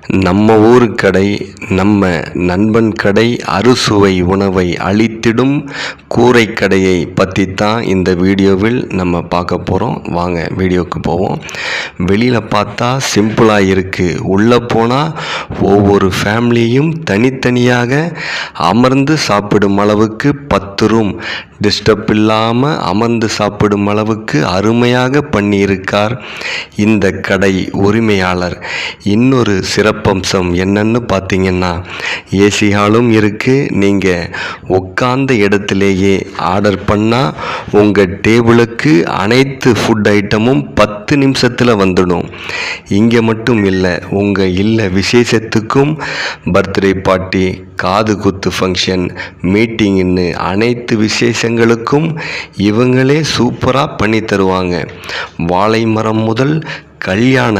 நம்ம ஊர் கடை, நம்ம நண்பன் கடை, அறுசுவை உணவை அளித்திடும் கூரை கடையை பற்றி தான் இந்த வீடியோவில் நம்ம பார்க்க போகிறோம். வாங்க வீடியோவுக்கு போவோம். வெளியில் பார்த்தா சிம்பிளாக இருக்குது. உள்ளே போனால் ஒவ்வொரு ஃபேமிலியும் தனித்தனியாக அமர்ந்து சாப்பிடும் அளவுக்கு 10 ரூம் டிஸ்டர்ப் இல்லாமல் அமர்ந்து சாப்பிடும் அளவுக்கு அருமையாக பண்ணியிருக்கார் இந்த கடை உரிமையாளர். இன்னொரு சிறப்பம்சம் என்னன்னு பார்த்தீங்கன்னா, ஏசி ஹாலும் இருக்குது. நீங்கள் உட்கார்ந்த இடத்துலையே ஆர்டர் பண்ணால் உங்கள் டேபிளுக்கு அனைத்து ஃபுட் ஐட்டமும் 10 நிமிஷத்தில் வந்துடும். இங்கே மட்டும் இல்லை, உங்கள் இல்ல விசேஷத்துக்கும், பர்த்டே பார்ட்டி, காது குத்து ஃபங்க்ஷன், மீட்டிங்னு அனைத்து விசேஷங்களுக்கும் இவங்களே சூப்பராக பண்ணி தருவாங்க. வாழை மரம் முதல் கல்யாண